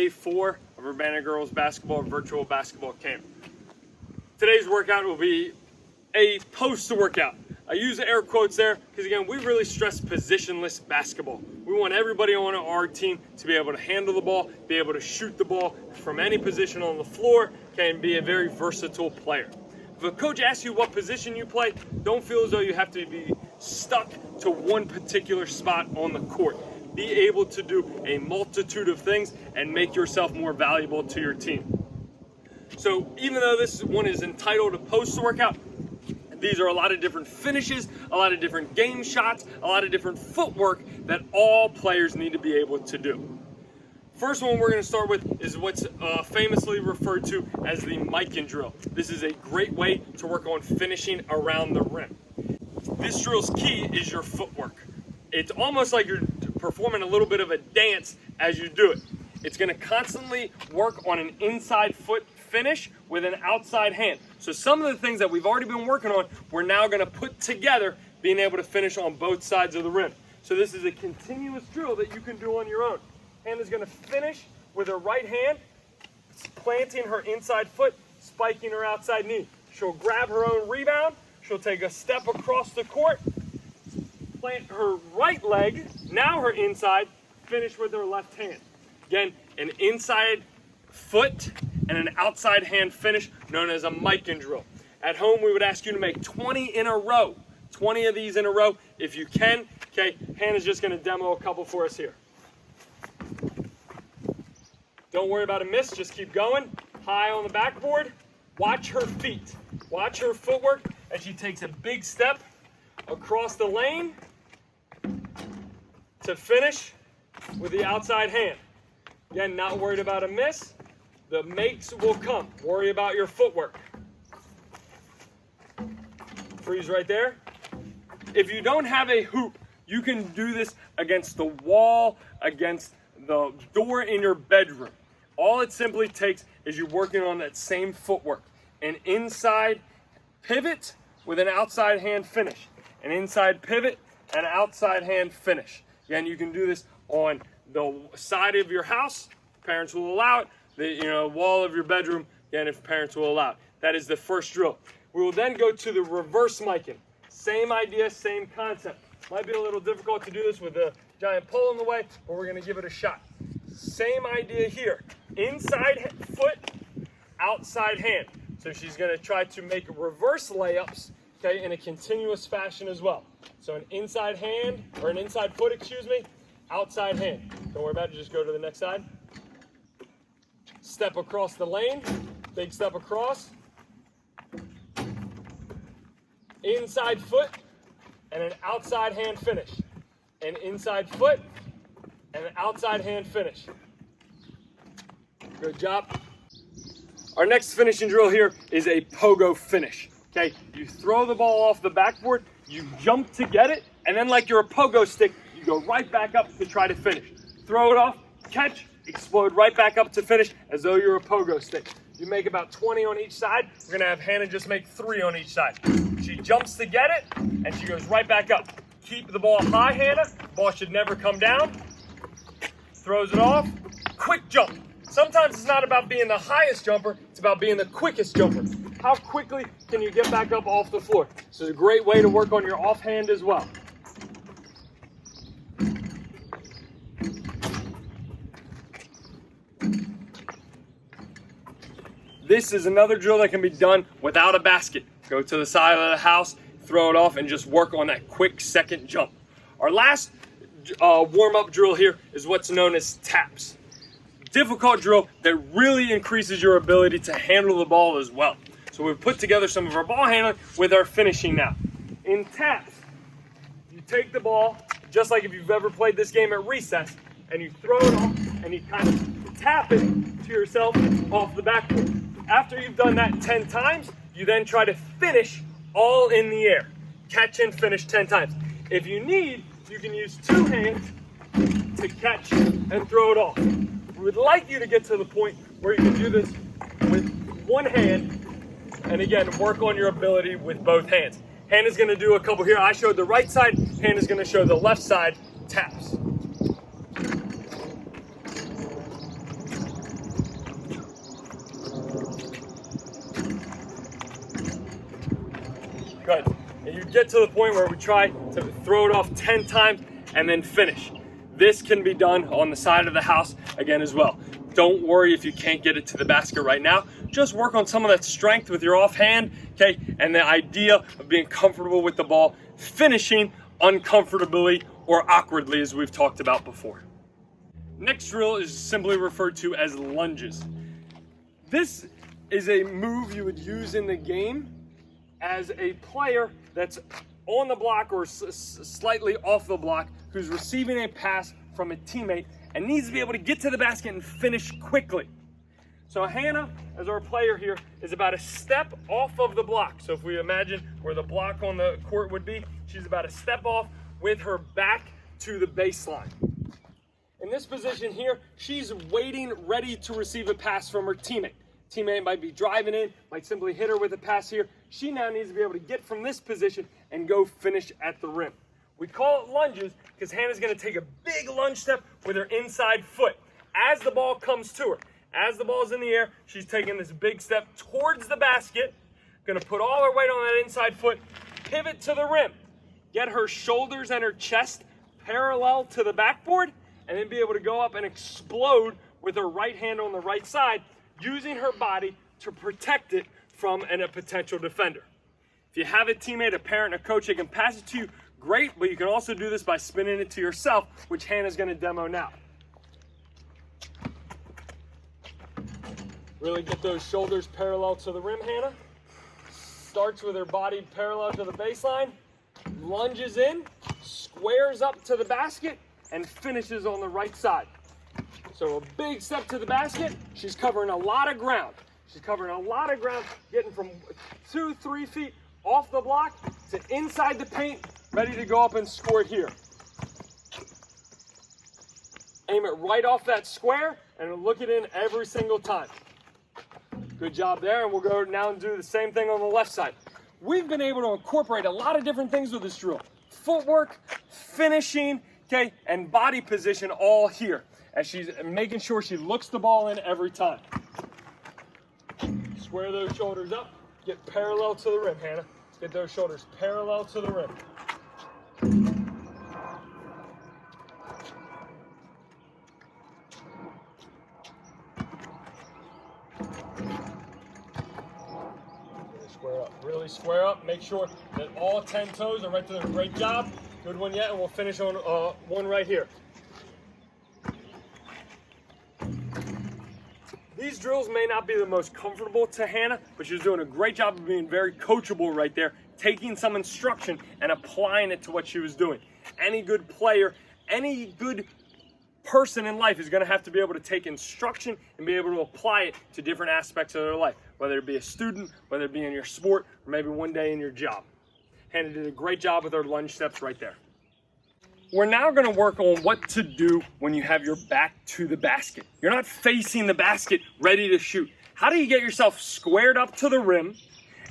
day 4 of Urbana Girls Basketball Virtual Basketball Camp. Today's workout will be a post workout. I use air quotes there because, again, we really stress positionless basketball. We want everybody on our team to be able to handle the ball, be able to shoot the ball from any position on the floor, and be a very versatile player. If a coach asks you what position you play, don't feel as though you have to be stuck to one particular spot on the court. Be able to do a multitude of things and make yourself more valuable to your team. So even though this one is entitled a post workout, these are a lot of different finishes, a lot of different game shots, a lot of different footwork that all players need to be able to do. First one we're going to start with is what's famously referred to as the Miken Drill. This is a great way to work on finishing around the rim. This drill's key is your footwork. It's almost like you're performing a little bit of a dance as you do it. It's going to constantly work on an inside foot finish with an outside hand. So some of the things that we've already been working on, we're now going to put together, being able to finish on both sides of the rim. So this is a continuous drill that you can do on your own. Hand is going to finish with her right hand, planting her inside foot, spiking her outside knee. She'll grab her own rebound. She'll take a step across the court, plant her right leg, now her inside, finish with her left hand. Again, an inside foot and an outside hand finish known as a Miken Drill. At home, we would ask you to make 20 in a row. 20 of these in a row if you can. Okay, Hannah's just going to demo a couple for us here. Don't worry about a miss, just keep going. High on the backboard. Watch her feet. Watch her footwork as she takes a big step across the lane to finish with the outside hand. Again, not worried about a miss. The makes will come. Worry about your footwork. Freeze right there. If you don't have a hoop, you can do this against the wall, against the door in your bedroom. All it simply takes is you working on that same footwork. An inside pivot with an outside hand finish. An inside pivot and an outside hand finish. Again, you can do this on the side of your house. Parents will allow it. The wall of your bedroom, again, if parents will allow it. That is the first drill. We will then go to the reverse Miken. Same idea, same concept. Might be a little difficult to do this with a giant pole in the way, but we're going to give it a shot. Same idea here. Inside foot, outside hand. So she's going to try to make reverse layups, okay, in a continuous fashion as well. So an inside hand, or an inside foot, excuse me, outside hand. Don't worry about it, just go to the next side. Step across the lane, big step across. Inside foot and an outside hand finish. An inside foot and an outside hand finish. Good job. Our next finishing drill here is a Pogo Finish. Okay, you throw the ball off the backboard, you jump to get it, and then like you're a pogo stick, you go right back up to try to finish. Throw it off, catch, explode right back up to finish as though you're a pogo stick. You make about 20 on each side. We're gonna have Hannah just make 3 on each side. She jumps to get it, and she goes right back up. Keep the ball high, Hannah. Ball should never come down. Throws it off, quick jump. Sometimes it's not about being the highest jumper, it's about being the quickest jumper. How quickly can you get back up off the floor? This is a great way to work on your offhand as well. This is another drill that can be done without a basket. Go to the side of the house, throw it off, and just work on that quick second jump. Our last warm-up drill here is what's known as taps. Difficult drill that really increases your ability to handle the ball as well. So we've put together some of our ball handling with our finishing now. In taps, you take the ball, just like if you've ever played this game at recess, and you throw it off, and you kind of tap it to yourself off the backboard. After you've done that 10 times, you then try to finish all in the air. Catch and finish 10 times. If you need, you can use 2 hands to catch and throw it off. We would like you to get to the point where you can do this with 1 hand, and again, work on your ability with both hands. Hannah's gonna do a couple here. I showed the right side, Hannah's gonna show the left side taps. and you get to the point where we try to throw it off 10 times and then finish. This can be done on the side of the house again as well. Don't worry if you can't get it to the basket right now. Just work on some of that strength with your offhand, okay? And the idea of being comfortable with the ball, finishing uncomfortably or awkwardly, as we've talked about before. Next drill is simply referred to as lunges. This is a move you would use in the game as a player that's on the block or slightly off the block, who's receiving a pass from a teammate and needs to be able to get to the basket and finish quickly. So Hannah, as our player here, is about a step off of the block. So if we imagine where the block on the court would be, she's about a step off with her back to the baseline. In this position here, she's waiting, ready to receive a pass from her teammate. Teammate might be driving in, might simply hit her with a pass here. She now needs to be able to get from this position and go finish at the rim. We call it lunges because Hannah's going to take a big lunge step with her inside foot as the ball comes to her. As the ball's in the air, she's taking this big step towards the basket, going to put all her weight on that inside foot, pivot to the rim, get her shoulders and her chest parallel to the backboard, and then be able to go up and explode with her right hand on the right side, using her body to protect it from a potential defender. If you have a teammate, a parent, a coach, they can pass it to you, great, but you can also do this by spinning it to yourself, which Hannah's going to demo now. Really get those shoulders parallel to the rim, Hannah. Starts with her body parallel to the baseline, lunges in, squares up to the basket, and finishes on the right side. So a big step to the basket. She's covering a lot of ground. She's covering a lot of ground, getting from 2-3 feet off the block to inside the paint, ready to go up and score it here. Aim it right off that square and look it in every single time. Good job there, and we'll go now and do the same thing on the left side. We've been able to incorporate a lot of different things with this drill. Footwork, finishing, okay, and body position all here, as she's making sure she looks the ball in every time. Square those shoulders up, get parallel to the rim, Hannah. Get those shoulders parallel to the rim. Square up, really square up. Make sure that all 10 toes are right to the great job. Good one yet, and we'll finish on one right here. These drills may not be the most comfortable to Hannah, but she's doing a great job of being very coachable right there, taking some instruction and applying it to what she was doing. Any good player, any good person in life is going to have to be able to take instruction and be able to apply it to different aspects of their life, whether it be a student, whether it be in your sport, or maybe one day in your job. Hannah did a great job with her lunge steps right there. We're now going to work on what to do when you have your back to the basket. You're not facing the basket ready to shoot. How do you get yourself squared up to the rim?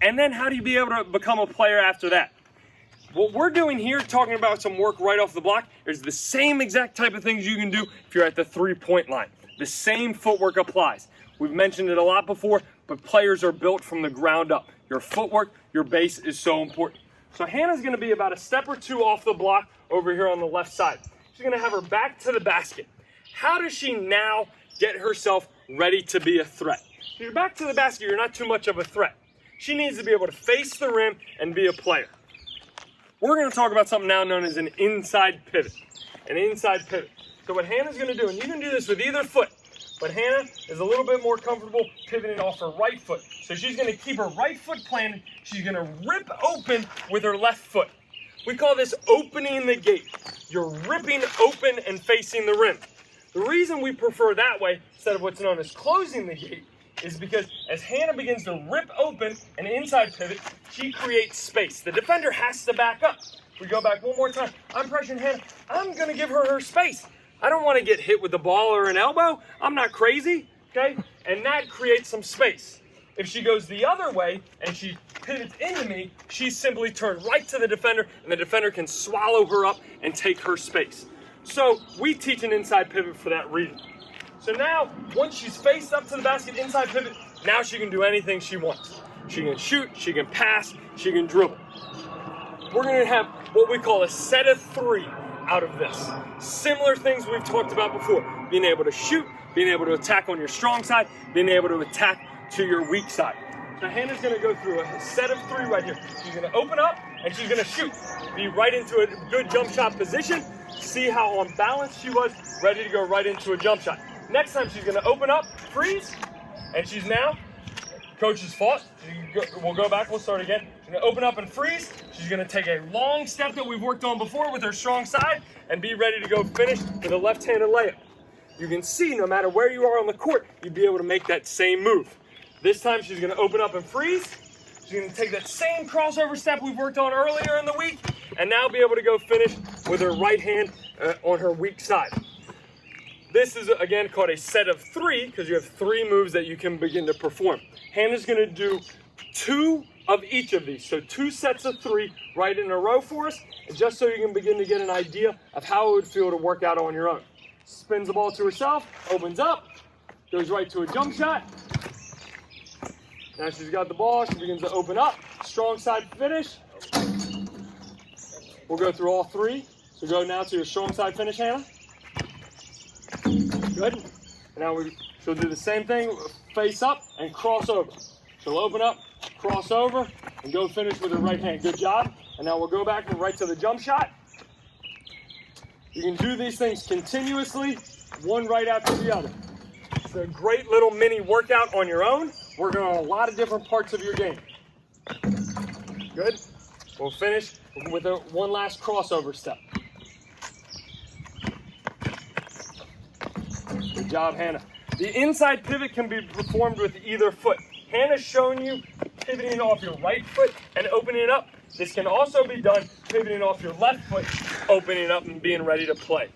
And then how do you be able to become a player after that? What we're doing here, talking about some work right off the block, is the same exact type of things you can do if you're at the three-point line. The same footwork applies. We've mentioned it a lot before, but players are built from the ground up. Your footwork, your base is so important. So Hannah's going to be about a step or two off the block over here on the left side. She's going to have her back to the basket. How does she now get herself ready to be a threat? If you're back to the basket, you're not too much of a threat. She needs to be able to face the rim and be a player. We're going to talk about something now known as an inside pivot. An inside pivot. So what Hannah's going to do, and you can do this with either foot, but Hannah is a little bit more comfortable pivoting off her right foot. So she's going to keep her right foot planted. She's going to rip open with her left foot. We call this opening the gate. You're ripping open and facing the rim. The reason we prefer that way instead of what's known as closing the gate is because as Hannah begins to rip open an inside pivot, she creates space. The defender has to back up. If we go back one more time, I'm pressuring Hannah. I'm going to give her space. I don't want to get hit with the ball or an elbow. I'm not crazy, okay? And that creates some space. If she goes the other way and she pivots into me, she's simply turned right to the defender, and the defender can swallow her up and take her space. So we teach an inside pivot for that reason. So now, once she's faced up to the basket, inside pivot, now she can do anything she wants. She can shoot, she can pass, she can dribble. we're gonna have what we call a set of 3 out of this. Similar things we've talked about before. Being able to shoot, being able to attack on your strong side, being able to attack to your weak side. So Hannah's gonna go through a set of 3 right here. She's gonna open up and she's gonna shoot. Be right into a good jump shot position. See how on balance she was, ready to go right into a jump shot. Next time she's gonna open up, freeze, and she's now, coach's fault. We'll go back, we'll start again. She's gonna open up and freeze. She's gonna take a long step that we've worked on before with her strong side and be ready to go finish with a left-handed layup. You can see no matter where you are on the court, you'd be able to make that same move. This time she's gonna open up and freeze. She's gonna take that same crossover step we've worked on earlier in the week and now be able to go finish with her right hand on her weak side. This is, again, called a set of 3 because you have 3 moves that you can begin to perform. Hannah's gonna do 2 of each of these. So 2 sets of 3 right in a row for us, just so you can begin to get an idea of how it would feel to work out on your own. Spins the ball to herself, opens up, goes right to a jump shot. Now she's got the ball, she begins to open up, strong side finish. We'll go through all 3. So go now to your strong side finish, Hannah. Good. And now she'll do the same thing, face up and cross over. She'll open up, cross over, and go finish with her right hand. Good job. And now we'll go back and right to the jump shot. You can do these things continuously, one right after the other. It's a great little mini workout on your own, working on a lot of different parts of your game. Good. We'll finish with one last crossover step. Good job, Hannah. The inside pivot can be performed with either foot. Hannah's shown you pivoting off your right foot and opening it up. This can also be done pivoting off your left foot, opening up and being ready to play.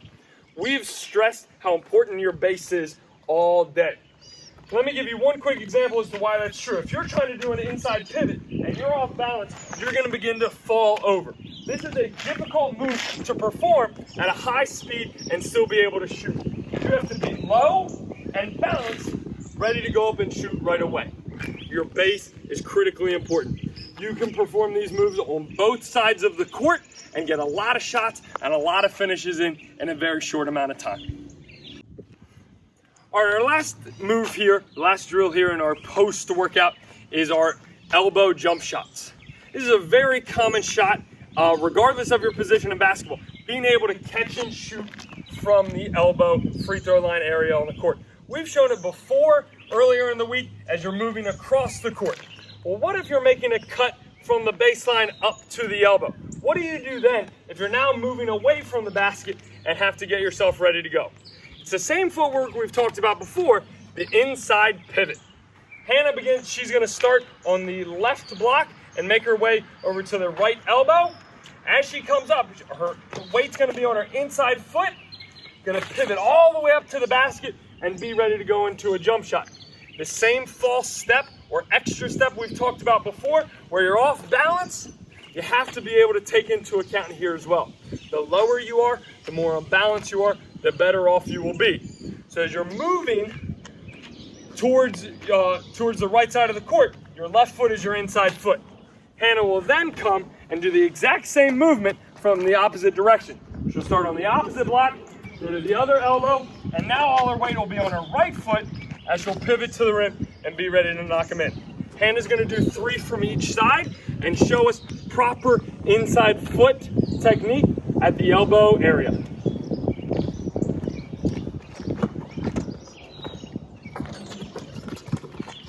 We've stressed how important your base is all day. Let me give you one quick example as to why that's true. If you're trying to do an inside pivot and you're off balance, you're going to begin to fall over. This is a difficult move to perform at a high speed and still be able to shoot. You have to be low and balanced, ready to go up and shoot right away. Your base is critically important. You can perform these moves on both sides of the court and get a lot of shots and a lot of finishes in a very short amount of time. All right, our last move here, last drill here in our post-workout is our elbow jump shots. This is a very common shot, regardless of your position in basketball. Being able to catch and shoot from the elbow free throw line area on the court. We've shown it before, earlier in the week, as you're moving across the court. Well, what if you're making a cut from the baseline up to the elbow? What do you do then if you're now moving away from the basket and have to get yourself ready to go? It's the same footwork we've talked about before, the inside pivot. Hannah begins, she's gonna start on the left block and make her way over to the right elbow. As she comes up, her weight's gonna be on her inside foot, gonna pivot all the way up to the basket and be ready to go into a jump shot. The same false step or extra step we've talked about before, where you're off balance, you have to be able to take into account here as well. The lower you are, the more unbalanced you are, the better off you will be. So as you're moving towards the right side of the court, your left foot is your inside foot. Hannah will then come and do the exact same movement from the opposite direction. She'll start on the opposite block, go to the other elbow, and now all her weight will be on her right foot as she'll pivot to the rim and be ready to knock them in. Hannah's gonna do 3 from each side and show us proper inside foot technique at the elbow area.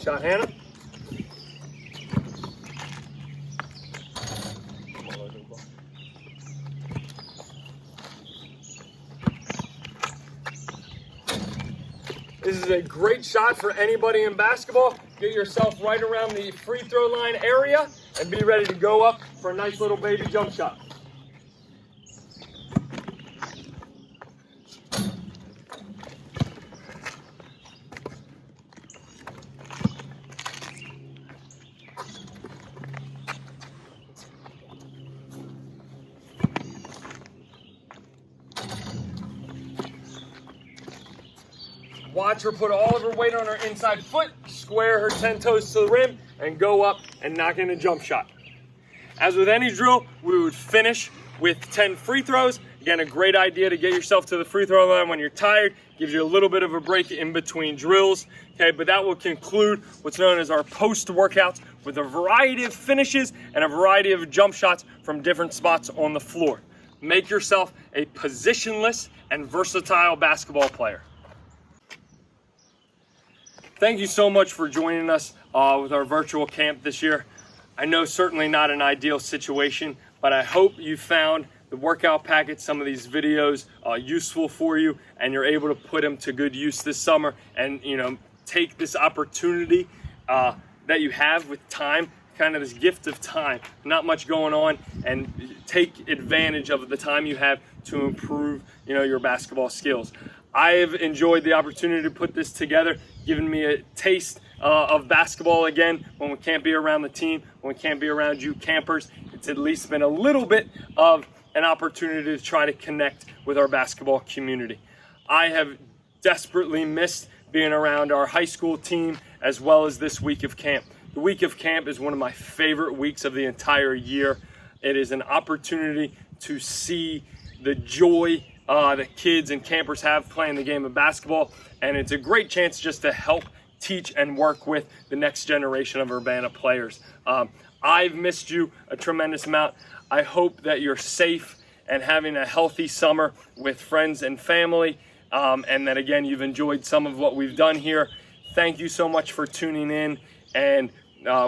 Shot, Hannah. This is a great shot for anybody in basketball. Get yourself right around the free throw line area and be ready to go up for a nice little baby jump shot. Watch her put all of her weight on her inside foot, square her 10 toes to the rim, and go up and knock in a jump shot. As with any drill, we would finish with 10 free throws. Again, a great idea to get yourself to the free throw line when you're tired. Gives you a little bit of a break in between drills. Okay, but that will conclude what's known as our post-workouts with a variety of finishes and a variety of jump shots from different spots on the floor. Make yourself a positionless and versatile basketball player. Thank you so much for joining us with our virtual camp this year. I know certainly not an ideal situation, but I hope you found the workout package, some of these videos useful for you, and you're able to put them to good use this summer, and take this opportunity that you have with time, kind of this gift of time, not much going on, and take advantage of the time you have to improve your basketball skills. I have enjoyed the opportunity to put this together, giving me a taste of basketball again when we can't be around the team, when we can't be around you campers. It's at least been a little bit of an opportunity to try to connect with our basketball community. I have desperately missed being around our high school team as well as this week of camp. The week of camp is one of my favorite weeks of the entire year. It is an opportunity to see the joy that kids and campers have playing the game of basketball, and it's a great chance just to help teach and work with the next generation of Urbana players. I've missed you a tremendous amount. I hope that you're safe and having a healthy summer with friends and family, and that again you've enjoyed some of what we've done here. Thank you so much for tuning in, and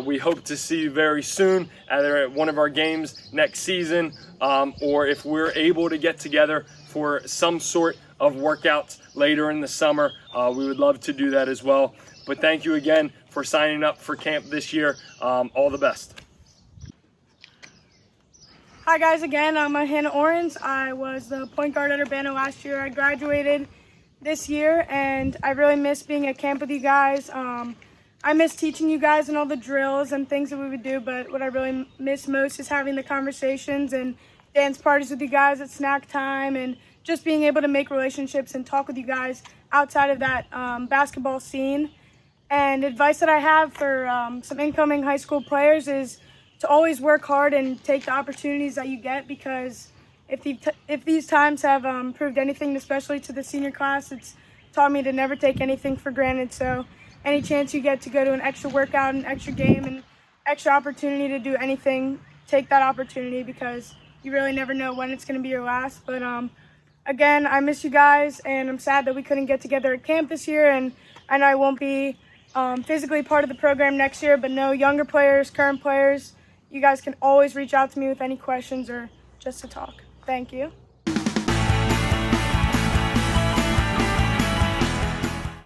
we hope to see you very soon, either at one of our games next season, or if we're able to get together for some sort of workouts later in the summer, we would love to do that as well. But thank you again for signing up for camp this year. All the best. Hi guys, again, I'm Hannah Orange. I was the point guard at Urbana last year. I graduated this year, and I really miss being at camp with you guys. I miss teaching you guys and all the drills and things that we would do, but what I really miss most is having the conversations and dance parties with you guys at snack time, and just being able to make relationships and talk with you guys outside of that basketball scene. And advice that I have for some incoming high school players is to always work hard and take the opportunities that you get, because if these times have proved anything, especially to the senior class, it's taught me to never take anything for granted. So any chance you get to go to an extra workout, an extra game, and extra opportunity to do anything, take that opportunity, because you really never know when it's going to be your last. But again, I miss you guys, and I'm sad that we couldn't get together at camp this year, and I know I won't be physically part of the program next year, but no, younger players, current players, you guys can always reach out to me with any questions or just to talk. Thank you.